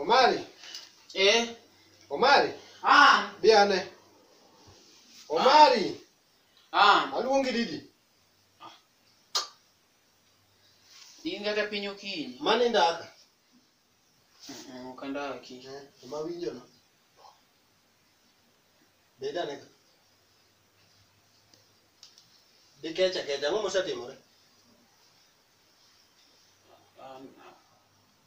Omari. Omari. Biane. Omari. Aluongi didi. Inga ka pinyo kinyi. Mani ndaka. Kandaki. Mawinjo no. Beda neka. Dikecha mo mosatimore.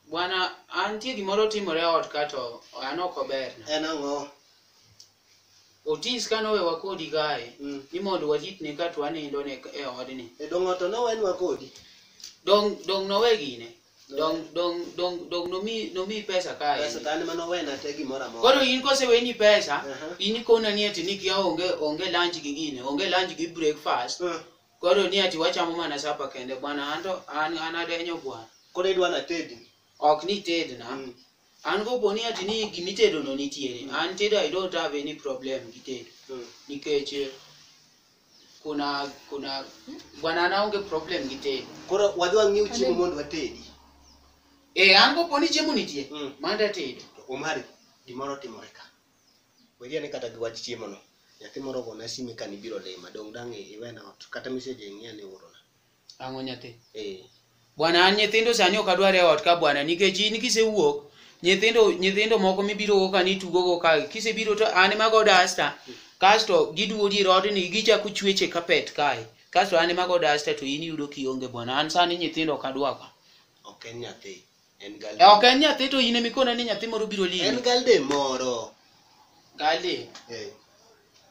Bwana antie gimoro timore ot kato anoko ber. En ang'o? Otis kano we wakodi gae. Ni mondo wajitne ka to anindo ne e odni. E dongoto no wen wakodi. Dong no we gine. Dong no mi pesa kae. Pesa tani mano wena te gimora mo. Koro in kose weni pesa, in kona ni ati ni kia onge lunch gigine, onge lunch gi breakfast. Koro ni ati wachamo mana sapa kende bwana anto anadenyo bwana. Koro idwana tedi. Ok ni ted na. An go boni ati ni gimitedo no nitiere. An tedo I don't have any problem gitedo. Nikech kuna bwana anaonge problem gitedo. Koro wadwa ng'iew chiemo mondo watedi. An go boni chiemo nitie. Manda tedo. Omari gimoro timore ka. Wedia ne kata giwach chiemo no. Nyathi moro go na simi ka ni biro lema dong dang iwena ot kata message ng'ia ne urona. Ang'o nyathi? Bwana an nyithindo sani ok adwar e ot ka bwana nikech in kisewuok nyithindo moko mibiro go ka ni tugo go ka kisebiro to an mago dasta kasto giduodi e rodni gichako chweche carpet kae kasto an mago dasta to in yudo kionge bwana an sani nyithindo ok adwar ka. Ok en nyathi en gal. Ok en nyathi to in mikona ni nyathi moro biro limi. En galde moro. Galde.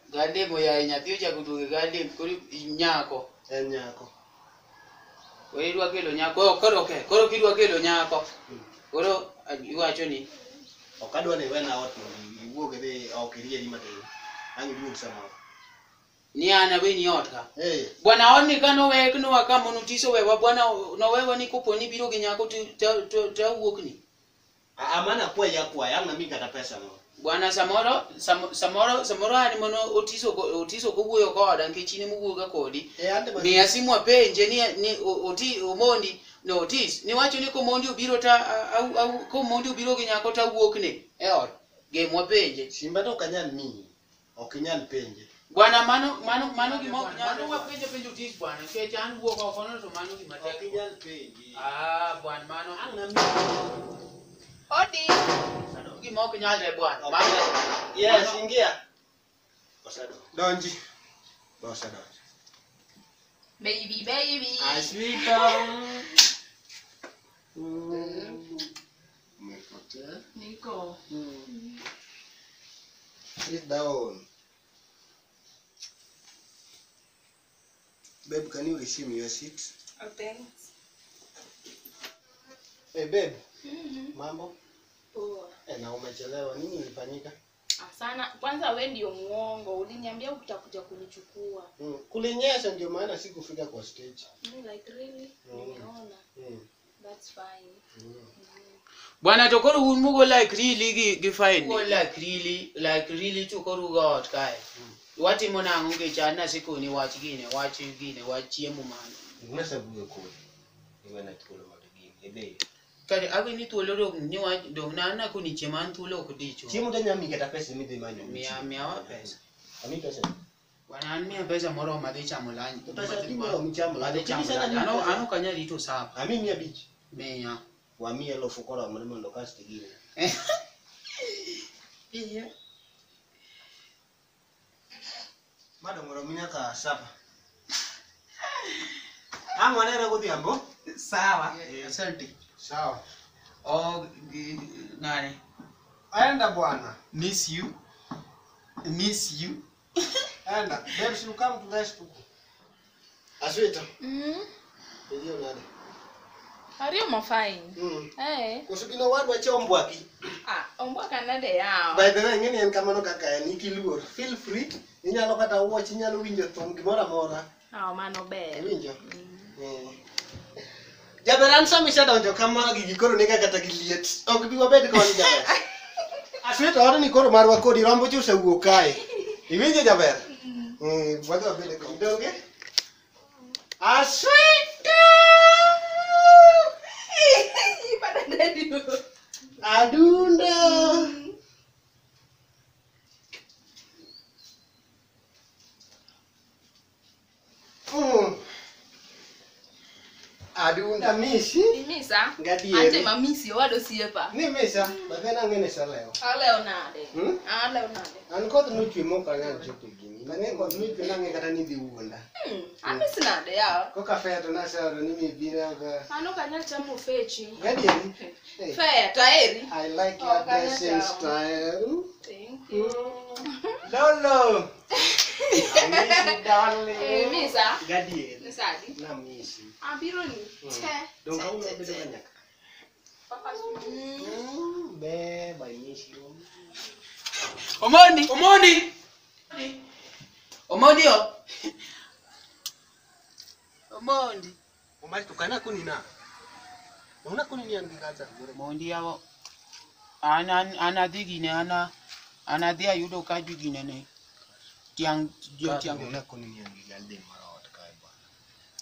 Galde moya nyathi ochako tuge galde koro nyako. En nyako. Wewe dwa kelo nyako koro kidwa kelo nyako koro iwacho ni ok adwa ni wena ot iwuog dhi ok irieri matin ang' iduog samoro ni ana we ni ot ka bwana on ni kano we no akamo notiso we bwana no wewe ni kopo ni biro gi nyako to wuok ni amana kwa ang' na mi kata pesa no bwana samoro ani mono otiso ko wuoyo koda nikech ni muwuoga kodi mi asimu apenje ni omondi no otis ni wacho ni komondi obiro ta komondi obiro gi nyako ta wuok ne e ot game wapenje simba to kanyal mi ok inyal penje bwana mano gimo nyalo wapenje otis bwana nikech an wuok oko no to mano gima tek ok inyal penje bwana mano ang' na mi Odi. Gima ok nyalre bwana. Yes, ingia. Osado. Donji. Osado. Baby. Aswita. Nico. Sit down. Babe, can you receive me your seat? Oh, thanks. Hey, babe. Mambo? Poa. Na umechelewa nini ilifanyika? Sana kwanza wewe ndio muongo. Uliniambia utakuja kunichukua. Kulinyesha ndio maana sikufika kwa stage. Like really? Nimeona. That's fine. Bwana tokoro mugo like really gi fine. Go like really tokoro got kai. Wati mona ngunge chana siku ni wach gine wachiemo mano. Ngasa buwe ko. Iwe na tukolo madogini. Ebe. Kadi abi ni tuolo ni wach dong na kuni cheman tuolo kudicho. Chiemo tanya mi kata pesa mi dhi manyo. Mia wa pesa. Ami pesa. Bwana an mia pesa moro madhi chamo lanyi. Pesa moro michamo madhi chamo lanyi. Ano kanya rito sapa. Ami mia bich. Mia. Wa mia lo fukora mo mondo kasti gine. Iya. Mado moro minya ka sapa. Amwanera godhiambo? Sawa. Asante. Sawa. Oh, nani? Aenda bwana. Miss you. Aenda. Babe, you come to rest. Aswita. Ndio nani? Are you fine? Eh. Kusubino wadwa chombwaki. Ombwaka nade yao. By the way, ngeni en kamano kaka en ikiluor. Feel free. Inyalo kata watch, inyalo winjo thum gimora mora. Mano ber. Winjo. Jaberan samisha donjo kama gigi koro nega kata giliet. Ok bi wabed kon jaber. Aswita ora ni koro marwa kodi rombo chuse wuok kae. Iwinjo jaber? Wadwa wabed kon donge. Aswita! Pada daddy. Adunda. Adunda misi. Imisa. Gadieri. Ante mamisi wado siepa. Ni misa, bagana ngene saleo. Aleo nade. Aleo nade. An kod nuchi moka nyan chope gini. Nange kod nuchi nange kata ni di uonda. Amisi nade ya. Ko kafe to na sa ni mi bina ka. Ano kanya chamo fechi. Gadieri. Hey. Fair, taeri. I like your kanya dressing chamo. style. Thank you. Lolo. Amisi darling. Misa. Gadieri. Nisadi. Na misi. Abiro ni. Che. Dong kau nak beda banyak. Papa su. Be, by misi. Omondi. Omondi yo. Omondi. Omali tukana kuni na. Una kuni ni andi kaza. Omondi yawo. Ana digine ana dia yudo kaju gine ne. Tiang. Una kuni ni andi galde marawat kai ba.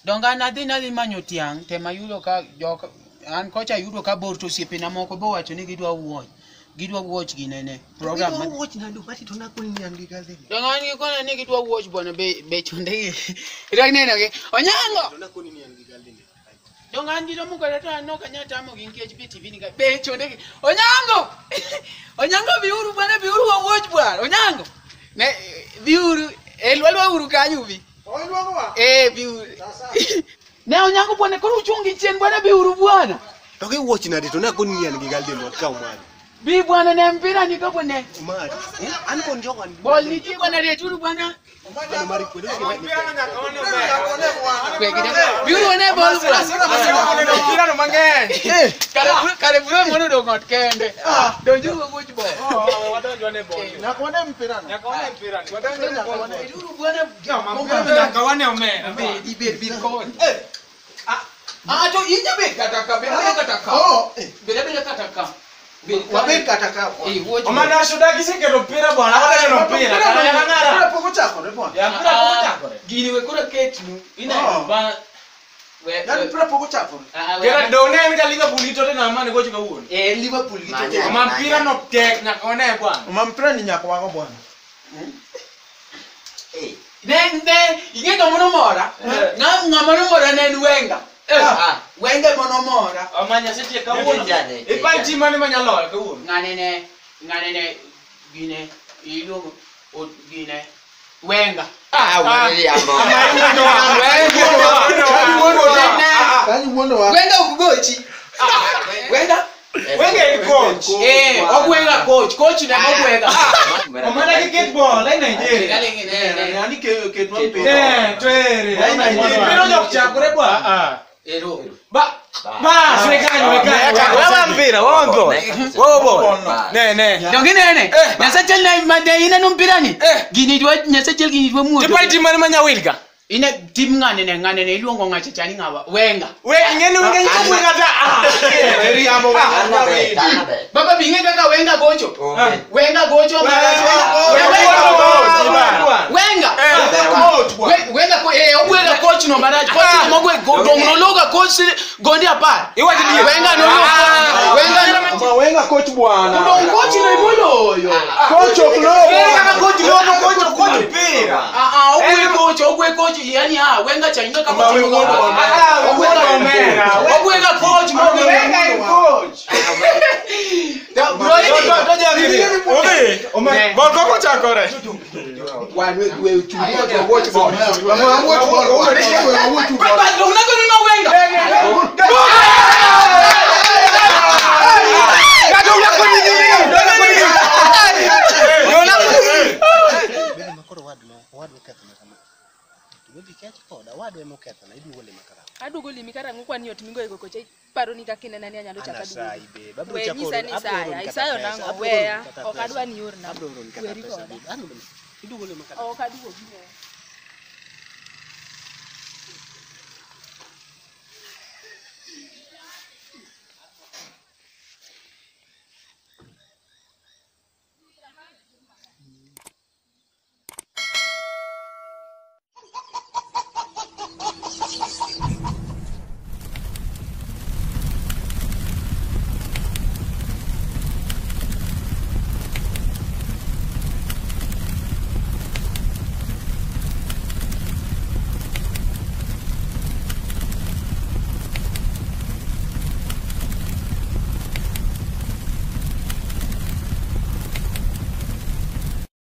Donga na dhi manyo tiang tema yudo ka joka an kocha yudo ka bor to siepe na moko bo wacho ni gidwa watch ginene program Gidwa watch na do bati tuna kuni ni andi galde. donga ni kona ni gidwa watch bwana be chonde rak nena ke onyango Tuna kuni ni andi galde. donga ndi domo ka ta no kanya tamo ginkeji TV ni ka be chonde onyango biuru bwana biuru watch bwana onyango ne biuru elwalwa uru kanyubi biuru ne onyango bwana kono uchungi chien bwana biuru bwana Toke watch na de tuna kuni ni andi galde mo ka umali. Bi bwana ne mpira ni ko bwana Umali. An kon jogan. bol ni ti bwana de turu bwana Ana mari ko de. biuru ne bol bwana kare bure mono do ngot kende do jugo buj bo biuru bwana bi kon to inja be kataka Wabe kataka. Omana shoda kisekero pira bwana hata no pira kana ngara Poko chako re bwana. ya pira poko chako gini we kura ketnu ina ba we Pira poko chako. kera done nga Liverpool itote na amani gochi kawuon Liverpool gito. oma pira no tek na kone bwana Mpira ni nyako wako bwana. ne inge mono mora na mono mora ne Wenga Wenga mono mora amanya setie kawuon ipa chima ni manyalo kawuon ngane gine ilugo gine Wenga Wenga ukugochi Wenga wenge coach ogwenga coach na ogwenga omana kickball ai Nigeria Yani ke no mpira. twere ai Nigeria pira nyo kuchakure bwana ero ba sekanyo wewe mpira wewe gol wewe ball ne donginene nyasachel na made ina numpirani gini dwa nyasachel gini dwa mudo tipa timani manyawilka ina tim ngane iluongo ngache chani ngawa Wenga we ngene wenge nyiko kata Eri amo baba binge kaka Wenga gocho Wenga Wenga ko obwega coach no mara coach mogwe godongno loga coach gondi apart iwaje die Wenga no Wenga coach bwana. Udong coach no iboloyo Coach oklobo. coach pira ogwe coach yani Wenga changa kama ogwega coach mogwe wenga coach bol koko chakore We watch ball. Adugo limi karango kwani ot mingo ego koche paro ni kakine nani anyalo chaka dugo. Babro We chako. nyisa ni saya, isayo nango weya, okadwa ni orna. Weri koda. Idugo le makara. Okadugo gine.